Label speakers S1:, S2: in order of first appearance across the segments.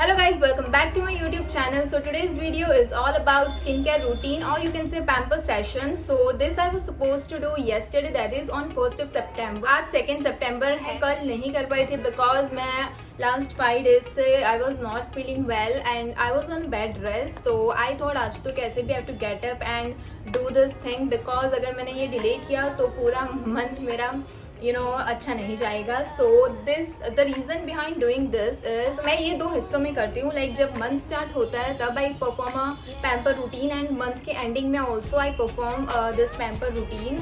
S1: Hello guys, welcome back to my YouTube channel. So today's video is all about skincare routine or you can say pamper session. So this I was supposed to do yesterday, that is on 1st of September. आज 2nd September है, कल नहीं कर पाई थी because मैं last 5 days से I was not feeling well and I was on bed rest. So I thought आज तो कैसे भी have to get up and do this thing because अगर मैंने ये delay किया तो पूरा month मेरा अच्छा नहीं जाएगा. So the reason behind doing this is मैं ये दो हिस्सों में करती हूँ. लाइक जब मंथ स्टार्ट होता है तब I perform a pamper routine and month के एंडिंग में also I perform this pamper routine.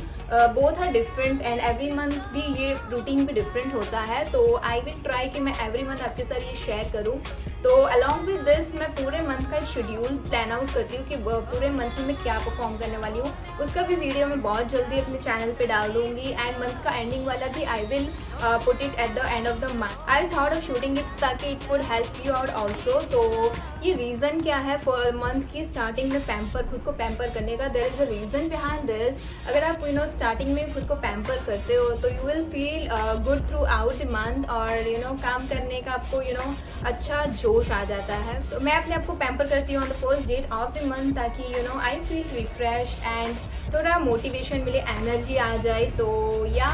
S1: Both are different and every month भी ये रूटीन भी डिफरेंट होता है. तो आई विल ट्राई कि मैं एवरी मंथ आपके साथ ये शेयर करूँ. तो अलॉन्ग विद दिस मैं पूरे मंथ का एक शेड्यूल प्लान आउट करती हूँ कि पूरे मंथ में मैं क्या परफॉर्म करने वाली हूँ. उसका भी वीडियो मैं बहुत जल्दी अपने चैनल पे डाल दूँगी एंड मंथ का एंडिंग वाला भी I will put it at the end of the month. I thought of shooting it ताकि it would help you out also. तो ये रीज़न क्या है फॉर मंथ की स्टार्टिंग में पैम्पर खुद को पैम्पर करने का. There is a reason behind this. अगर आप स्टार्टिंग में खुद को पैम्पर करते हो तो you will feel good through out the month और काम करने का आपको अच्छा जोश आ जाता है. तो मैं अपने आप को पैम्पर करती हूँ on the first date of the month ताकि आई फील रिफ्रेश एंड थोड़ा मोटिवेशन मिले, एनर्जी आ जाए. तो या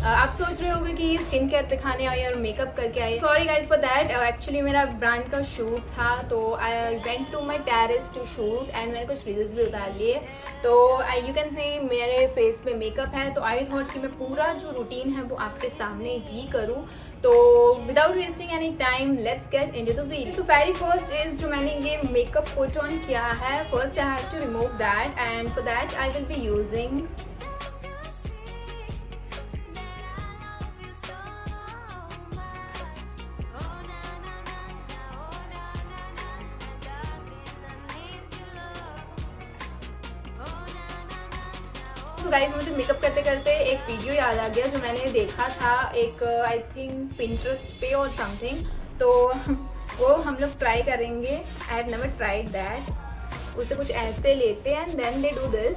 S1: आप सोच रहे होंगे कि स्किन केयर दिखाने आई और मेकअप करके आई. Sorry guys for that. Actually मेरा ब्रांड का शूट था तो I went to my terrace to shoot and मैंने कुछ रील्स भी उतार लिए. तो यू कैन से मेरे फेस पे मेकअप है तो आई थॉट कि मैं पूरा जो रूटीन है वो आपके सामने ही करूँ. तो without wasting any time let's get into the video. So very first is जो मैंने ये मेकअप पुट ऑन किया है, first I have to remove that and for that I will be using guys. मुझे मेकअप करते करते एक video याद आ गया जो मैंने देखा था एक आई थिंक पिंटरेस्ट पे और समथिंग. तो वो हम लोग ट्राई करेंगे. I have never tried that. उसे कुछ ऐसे लेते हैं and then they do this.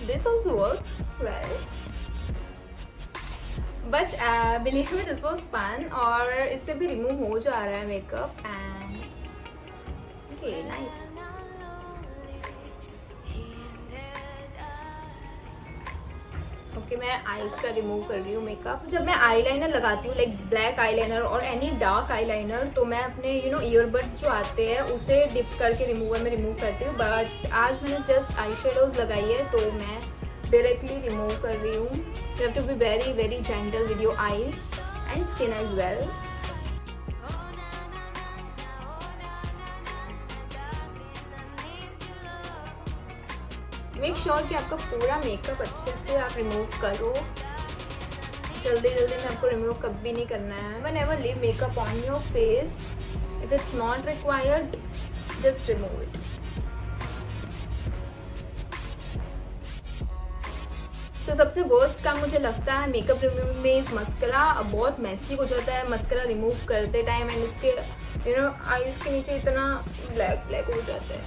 S1: This also works well. But believe me this was fun और इससे भी रिमूव हो जा रहा है makeup and okay nice. Okay मैं आईज का रिमूव कर रही हूँ मेकअप. जब मैं आईलाइनर लगाती हूँ लाइक ब्लैक आईलाइनर और एनी डार्क आईलाइनर तो मैं अपने ईयरबड्स जो आते हैं उसे डिप करके रिमूवर में रिमूव करती हूँ. बट आज मैंने जस्ट आई शेडोज लगाई है तो मैं डायरेक्टली रिमूव कर रही हूँ. You have to be very very gentle with your eyes and skin as well. Make sure कि आपका पूरा मेकअप अच्छे से आप रिमूव करो. जल्दी जल्दी में आपको रिमूव कभी नहीं करना है. Whenever leave makeup on your face, if it's not required, just remove it. तो सबसे वर्स्ट काम मुझे लगता है मेकअप रिमूव में इस मस्करा. बहुत मैसी हो जाता है मस्करा रिमूव करते टाइम एंड इसके आईज के नीचे इतना ब्लैक ब्लैक हो जाता है.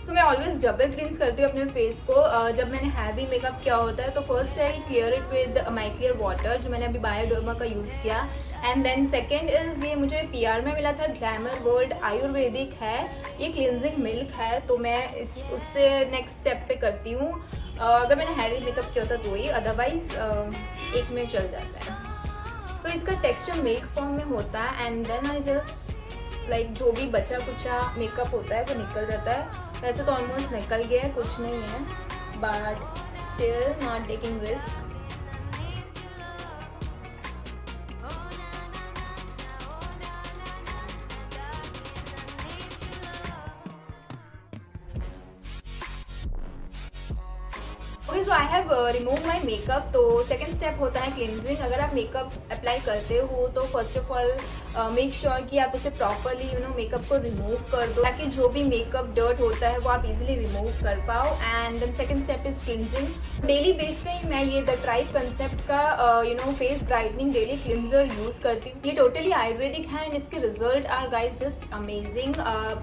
S1: सो मैं ऑलवेज डबल क्लींस करती हूँ अपने फेस को. जब मैंने हैवी मेकअप किया होता है तो first I clear it with my clear water जो मैंने अभी बायोडर्मा का यूज़ किया. एंड देन सेकेंड इज़ ये मुझे PR में मिला था. ग्लैमर वर्ल्ड आयुर्वेदिक है, ये क्लिनजिंग मिल्क है. तो मैं उससे नेक्स्ट स्टेप पे करती हूँ. अगर मैंने हैवी मेकअप किया होता तो ही, अदरवाइज एक में चल जाता है. तो इसका टेक्सचर मिल्क फॉर्म में होता है and then I just like जो भी बचा कुचा मेकअप होता है वो निकल जाता है. वैसे तो ऑलमोस्ट निकल गया है, कुछ नहीं है but still not taking risk. Okay so I have remove my makeup. तो सेकेंड स्टेप होता है क्लिनजिंग. अगर आप मेकअप अप्लाई करते हो तो first of all make sure कि आप उसे प्रॉपरली मेकअप को रिमूव कर दो, ताकि जो भी मेकअप डर्ट होता है वो आप इजीली रिमूव कर पाओ। And then second step is cleansing. Daily base पे मैं ये द ट्राइब कंसेप्ट का face brightening daily cleanser use करती हूँ। ये टोटली आयुर्वेदिक है एंड इसके result are guys just amazing,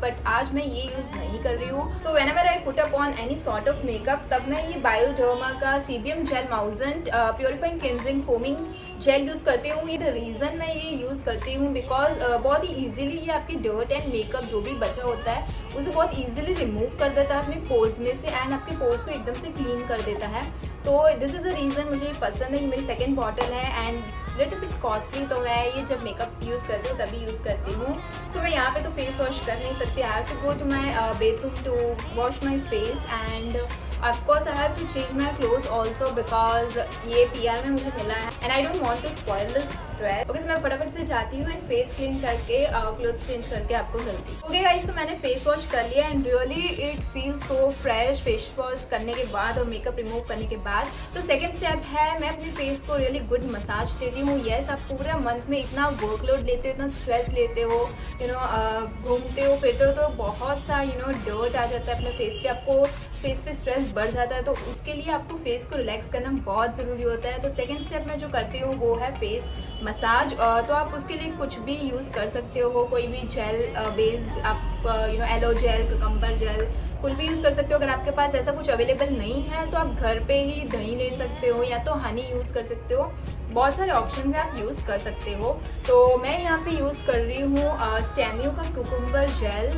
S1: but आज मैं ये यूज नहीं कर रही हूँ। So whenever I put up on any sort of makeup, तब मैं ये बायोडर्मा का sebium gel moussant purifying cleansing foaming gel use करती हूँ। ये द रीजन मैं ये यूज करती हूँ बिकॉज बहुत ही इजीली ये आपकी डर्ट एंड मेकअप जो भी बचा होता है उसे बहुत इजीली रिमूव कर देता है अपने पोर्स में से, एंड आपके पोर्स को एकदम से क्लीन कर देता है। तो दिस इज द रीजन मुझे ये पसंद है। ये मेरी सेकेंड बॉटल है एंड लिटिल बिट कॉस्टली, तो मैं ये जब मेकअप यूज करती हूँ तभी यूज करती हूँ। सो मैं यहाँ पे तो फेस वॉश कर नहीं सकती, I have to go to my bathroom to wash my face and of course I have to change my clothes also because ये PR में मुझे मिला है and I don't want to spoil this dress. Okay, so मैं फटाफट से जाती हूँ एंड फेस क्लीन करके क्लोथ्स चेंज करके आपको मिलती हूँ। ओके गाइस, तो मैंने फेस वॉश कर लिया and really it feel so fresh face wash करने के बाद और मेकअप रिमूव करने के बाद। तो सेकंड स्टेप है मैं अपने फेस को रियली गुड मसाज देती हूँ। यस, आप पूरा मंथ में इतना वर्कलोड लेते हो, इतना स्ट्रेस लेते हो, घूमते हो फिरते हो, तो बहुत सा डर्ट आ जाता है अपने फेस पे, आपको फेस पे स्ट्रेस बढ़ जाता है। तो उसके लिए आपको फेस को रिलैक्स करना बहुत ज़रूरी होता है। तो सेकंड स्टेप में जो करती हूँ वो है फेस मसाज। तो आप उसके लिए कुछ भी यूज़ कर सकते हो, कोई भी जेल बेस्ड, आप एलो जेल, ककम्बर जेल, कुछ भी यूज़ कर सकते हो। अगर आपके पास ऐसा कुछ अवेलेबल नहीं है तो आप घर पे ही दही ले सकते हो या तो हनी यूज़ कर सकते हो। बहुत सारे ऑप्शन है, आप यूज़ कर सकते हो। तो मैं यहाँ पे यूज़ कर रही हूँ स्टेमियो का कुकुम्बर जेल।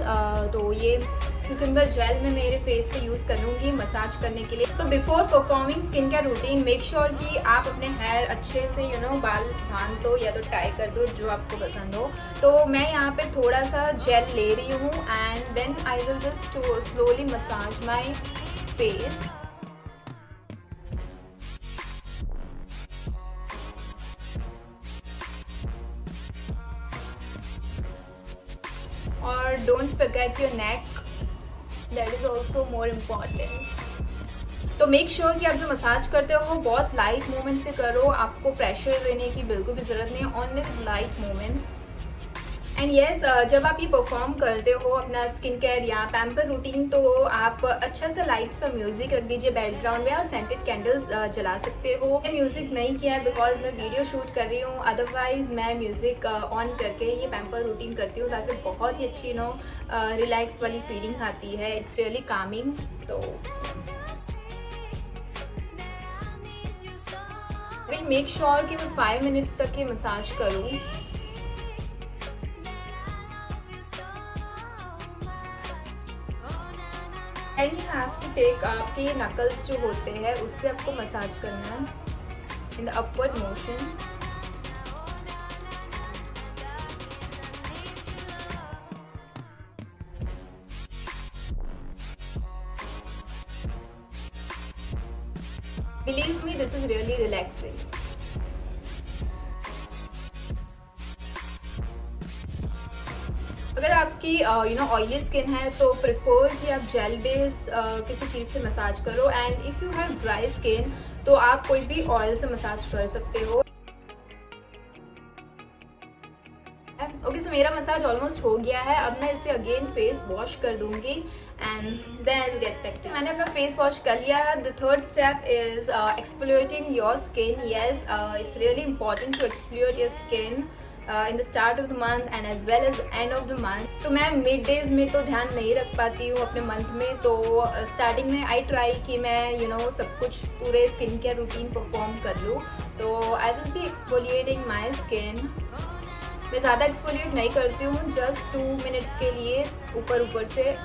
S1: तो ये कुकुम्बर जेल मैं मेरे फेस पे यूज़ करूँगी मसाज करने के लिए। तो before performing skin care routine make sure कि आप अपने हेयर अच्छे से बाल बांध दो या तो टाई कर दो, जो आपको पसंद हो। तो मैं यहाँ पे थोड़ा सा जेल ले रही हूँ and then I will just slowly massage my face. और don't forget your neck, that is also more important. तो मेक श्योर कि आप जो मसाज करते हो वो बहुत लाइट मूवमेंट से करो, आपको प्रेशर देने की बिल्कुल भी ज़रूरत नहीं है, only with light movements. And yes, जब आप ये परफॉर्म करते हो अपना स्किन केयर या पैम्पर रूटीन, तो आप अच्छा सा लाइट सा म्यूजिक रख दीजिए बैकग्राउंड में और सेंटेड कैंडल्स जला सकते हो। मैं म्यूजिक नहीं किया है बिकॉज मैं वीडियो शूट कर रही हूँ, अदरवाइज मैं म्यूजिक ऑन करके ये पैम्पर रूटीन करती हूँ ताकि बहुत ही अच्छी रिलैक्स वाली फीलिंग आती है। It's really Kameng. तो मेक श्योर कि मैं 5 मिनट्स तक ये मसाज करूँ। And you have to take, आपके नकल्स जो होते हैं उससे आपको मसाज करना है in the upward motion. Believe me, this is really relaxing. अगर आपकी ऑयली स्किन है तो प्रिफर कि आप जेल बेस किसी चीज़ से मसाज करो। And if you have dry skin तो आप कोई भी ऑयल से मसाज कर सकते हो। ओके, सो मेरा मसाज ऑलमोस्ट हो गया है। अब मैं इसे अगेन फेस वॉश कर दूंगी and then get back to. मैंने अपना फेस वॉश कर लिया है। The third step is exfoliating your skin. Yes, it's really important to exfoliate your skin in the start of the month and as well as end of the month. तो मैं mid days में तो ध्यान नहीं रख पाती हूँ अपने मंथ में, तो स्टार्टिंग में आई ट्राई कि मैं सब कुछ पूरे स्किन केयर रूटीन परफॉर्म कर लूँ। तो आई will B exfoliating my skin. मैं ज़्यादा एक्सफोलिएट नहीं करती हूँ, जस्ट 2 मिनट्स के लिए ऊपर से।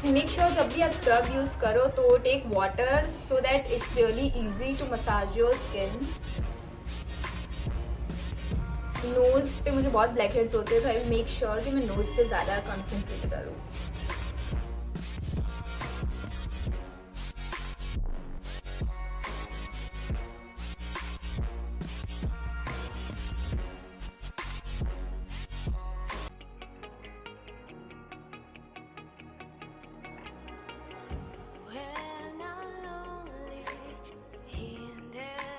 S1: मेक श्योर जब भी आप स्क्रब यूज़ करो तो take water so that it's really easy to massage your skin. Nose पे मुझे बहुत ब्लैक हेड्स होते हैं, तो आई विल मेक श्योर कि मैं नोज़ पे ज़्यादा कंसंट्रेट करूँ।
S2: When I'm lonely here and there.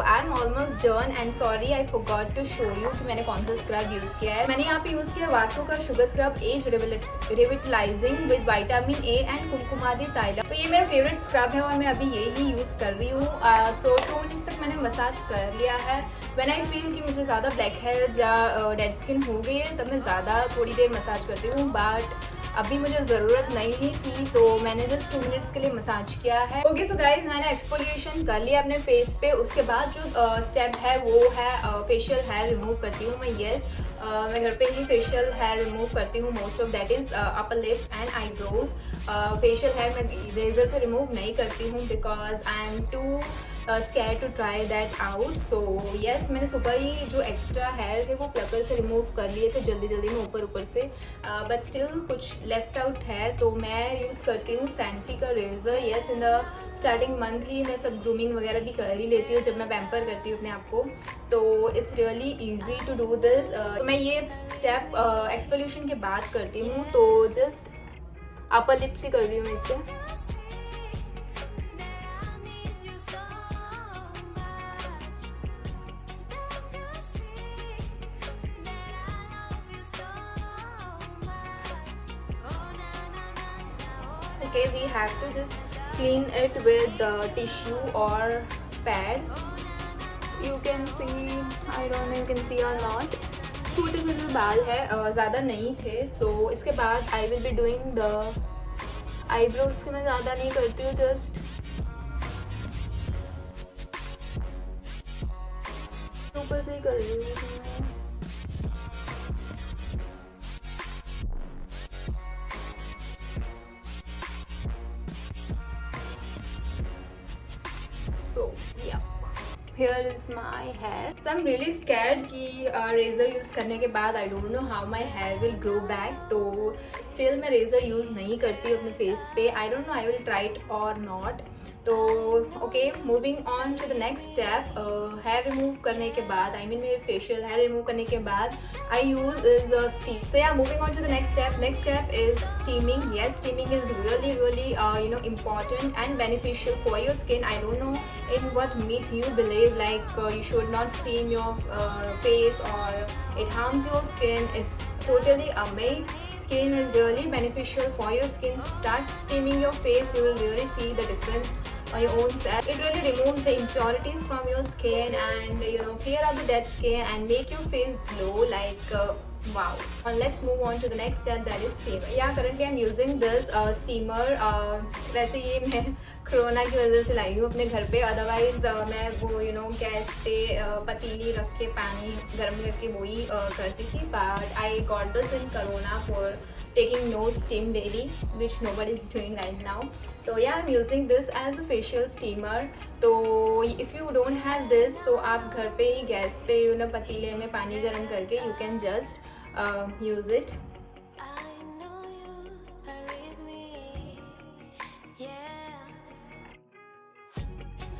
S1: I am almost done and sorry I forgot to show you कि मैंने कौन सा स्क्रब यूज़ किया है। मैंने यहाँ पे यूज़ किया वासो का sugar scrub age revitalising with vitamin A and Kumkumadi tailam. तो ये मेरा फेवरेट स्क्रब है और मैं अभी यही यूज़ कर रही हूँ। सो 2 मिनट्स तक मैंने मसाज कर लिया है। व्हेन आई फील कि मुझे ज़्यादा ब्लैक हेड्स या डेड स्किन हो गई है तब मैं ज़्यादा थोड़ी देर मसाज करती हूँ, बट अभी मुझे ज़रूरत नहीं थी तो मैंने जस्ट 2 मिनट्स के लिए मसाज किया है। ओके सो गाइज, मैंने एक्सफोलिएशन कर लिया अपने फेस पे। उसके बाद जो स्टेप है वो है फेशियल हेयर रिमूव करती हूँ मैं। यस, मैं घर पे ही फेशियल हेयर रिमूव करती हूँ। Most of that is upper lips and eyebrows. Facial hair मैं रेजर से रिमूव नहीं करती हूँ because I am too scare to try that out. So yes, मैंने सुबह ही जो एक्स्ट्रा हेयर थे वो प्लकर से रिमूव कर लिए थे जल्दी जल्दी में ऊपर से, बट स्टिल कुछ लेफ्ट आउट है तो मैं यूज़ करती हूँ सैंटी का razor. Yes, in the starting month ही मैं सब ग्रूमिंग वगैरह भी कर ही लेती हूँ जब मैं पैम्पर करती हूँ अपने आप को, तो it's really easy to do this. तो मैं ये स्टेप एक्सफोलिएशन के बाद करती हूँ, तो जस्ट अपर लिप्स ही कर रही हूँ इससे। Okay, we have to just clean it with the tissue or pad. You can see, I don't know you can see or not, छोटे छोटे बाल है, ज़्यादा नहीं थे। सो इसके बाद I will be doing the eyebrows के मैं ज़्यादा नहीं करती हूँ, जस्ट ऊपर से ही कर रही हूँ। So yeah, here is my hair. So I'm really scared कि रेज़र यूज़ करने के बाद I don't know how my hair will grow back. तो still मैं रेज़र यूज़ नहीं करती अपने फेस पे। I don't know I will try it or not. तो okay, moving on to the next step. Hair remove करने के बाद, आई मीन मेरे फेशियल हेयर रिमूव करने के बाद I use is steam. So yeah, moving on to the next step. Next step is steaming. Yes, steaming is really you know important and beneficial for your skin. I don't know in what myth you believe, like you should not steam your face or it harms your skin. It's totally a myth. Skin is really beneficial for your skin. Start steaming your face, you will really see the difference on your own self. It really removes the impurities from your skin and you know clear out the dead skin and make your face glow like wow. And let's move on to the next step, that is steamer. Yeah, currently I'm using this steamer. वैसे ये मैं corona की वजह से लाई हूँ अपने घर पे, अदरवाइज मैं वो यू नो गैस पे पतीली रख के पानी गर्म करके वो ही करती थी, but I got this in corona for taking no steam daily which nobody is doing right now. तो yeah, I am using this as a facial steamer. तो if you don't have this तो आप घर पे ही gas पे you know पतीले में पानी गर्म करके you can just use it.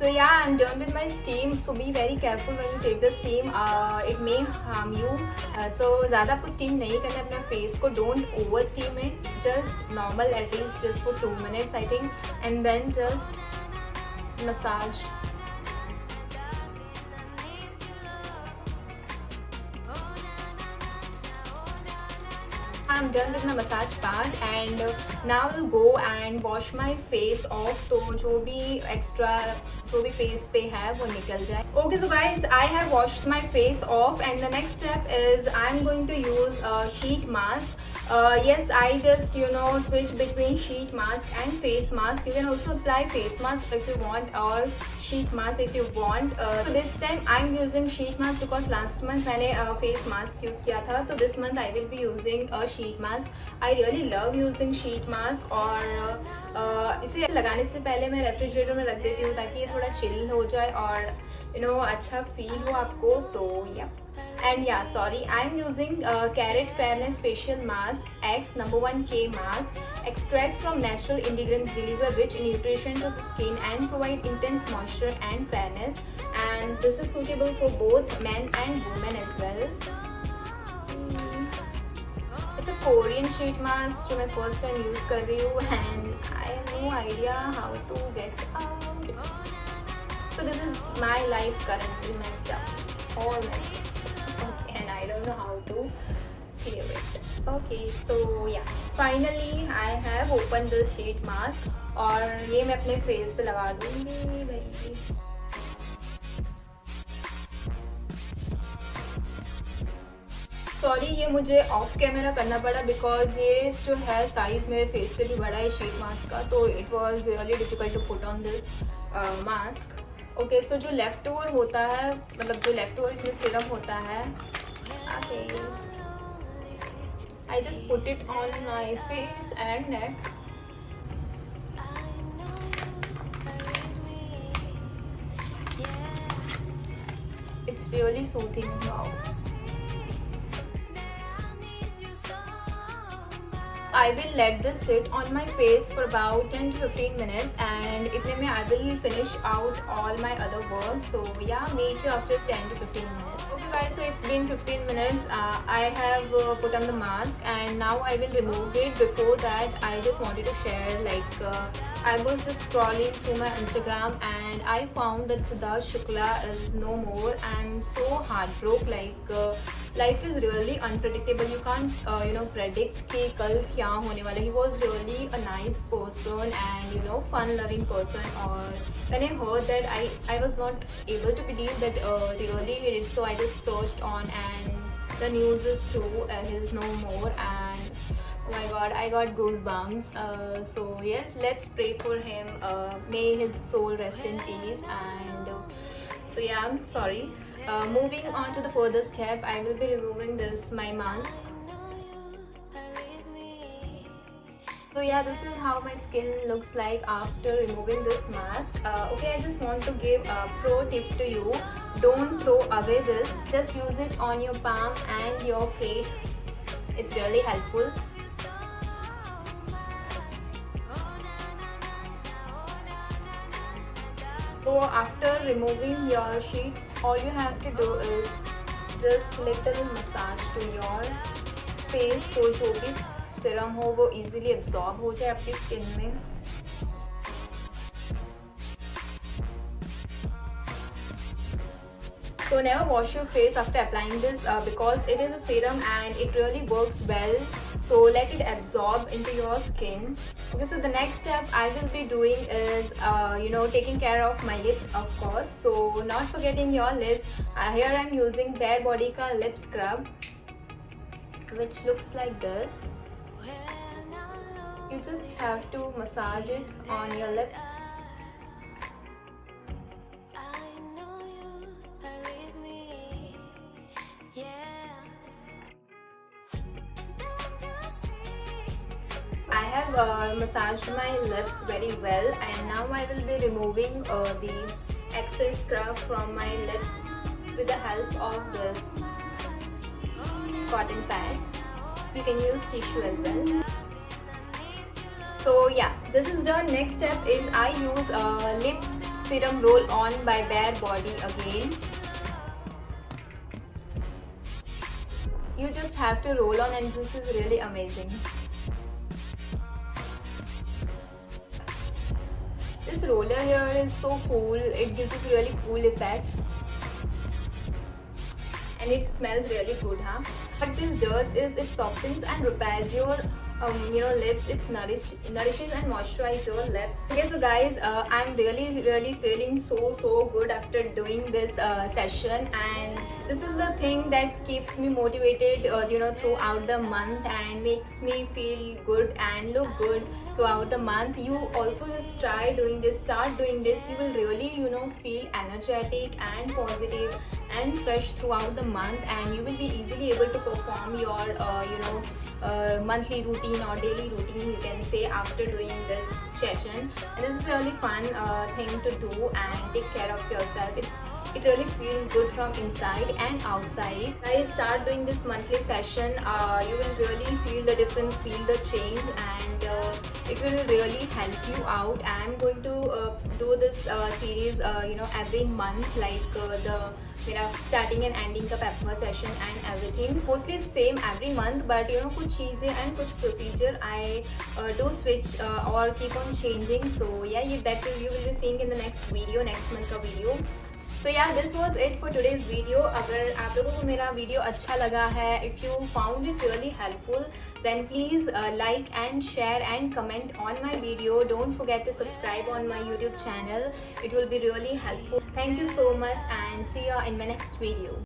S1: So yeah, I'm done with my steam. So be very careful when you take the steam. It may harm you. So ज़्यादा आपको steam नहीं करना अपना face को. Don't over steam it. Just normal, at least just for 2 minutes I think, and then just massage. I'm done with my massage part and now I'll go and wash my face off. तो जो भी extra जो भी face पे है वो निकल जाए. Okay, so guys, I have washed my face off and the next step is I'm going to use a sheet mask. Yes, I just you know switch between sheet mask and face mask. You can also apply face mask if you want or sheet mask if you want. So this time I'm using sheet mask because last month मैंने face mask use किया था, तो this month I will be using a sheet mask. I really love using sheet mask और इसे लगाने से पहले मैं रेफ्रिजरेटर में रख देती हूँ ताकि ये थोड़ा चिल हो जाए और you know अच्छा फील हो आपको. So yeah. And yeah, sorry, I'm using Carrot Fairness Facial Mask X #1K mask. Extracts from natural ingredients deliver rich nutrition to the skin and provide intense moisture and fairness. And this is suitable for both men and women as well. It's a Korean sheet mask जो मैं first time use कर रही हूँ and I have no idea how to get out. So this is my life currently messed up, all messed up. Okay, and I don't know how to clear it. Okay, so yeah, finally I have opened this sheet mask और ये मैं अपने face पे लगा दूंगी भाई. Sorry ये मुझे ऑफ कैमरा करना पड़ा बिकॉज ये जो है साइज मेरे फेस से भी बड़ा है शीट मास्क का, तो it was really difficult to put on this mask. Okay, so जो लेफ्ट ओवर होता है, मतलब जो लेफ्ट ओवर इसमें सिरम होता है, okay I just put it on my face and neck. It's really soothing. Wow. I will let this sit on my face for about 10 to 15 minutes and itne mein I will finish out all my other work. So yeah, meet you after 10 to 15 minutes. Okay guys, so it's been 15 minutes. I have put on the mask and now I will remove it. Before that, I just wanted to share, like I was just scrolling through my Instagram and I found that Siddharth Shukla is no more. I'm so heartbroken. Like life is really unpredictable. You can't predict कि कल क्या होने वाला. He was really a nice person and fun loving person. और when I heard that, I was not able to believe that really he did. So I just searched on and the news is true. He's no more and oh my god, I got goosebumps. So yes, let's pray for him. May his soul rest in peace. And so yeah, I'm sorry. Moving on to the further step, I will be removing my mask. So yeah, this is how my skin looks like after removing this mask. Okay, I just want to give a pro tip to you. Don't throw away this. Just use it on your palm and your feet. It's really helpful. So after removing your sheet, all you have to do is just little massage to your face, so जो भी serum हो वो easily absorb हो जाए आपकी skin में. So never wash your face after applying this because it is a serum and it really works well. So let it absorb into your skin. Okay, so the next step I will be doing is taking care of my lips, of course. So not forgetting your lips. Here I'm using Bare Body ka lip scrub, which looks like this. You just have to massage it on your lips. I have massaged my lips very well and now I will be removing the excess scrub from my lips with the help of this cotton pad. You can use tissue as well. So yeah, this is done. Next step is I use a lip serum roll on by Bare Body again. You just have to roll on and this is really amazing. This roller here is so cool. It gives this really cool effect. And it smells really good, huh? What this does is it softens and repairs your lips. It nourishes and moisturizes your lips. Okay, so guys, I'm really feeling so good after doing this session, and this is the thing that keeps me motivated throughout the month and makes me feel good and look good throughout the month. You also just try doing this, start doing this. You will really feel energetic and positive and fresh throughout the month, and you will be easily able to perform your monthly routine or daily routine, you can say, after doing this session. And this is a really fun thing to do and take care of yourself. it really feels good from inside and outside. Guys, start doing this monthly session. You will really feel the difference, feel the change, and it will really help you out. I am going to do this series every month, like the starting and ending का pamper session and everything. Mostly it's same every month, but कुछ चीजें and कुछ procedure I do switch or keep on changing. So yeah, you will be seeing in the next video, next month का video. So yeah, this was it for today's video. अगर आप लोगों को मेरा video अच्छा लगा है, if you found it really helpful, then please like and share and comment on my video. Don't forget to subscribe on my YouTube channel. It will be really helpful. Thank you so much and see you in my next video.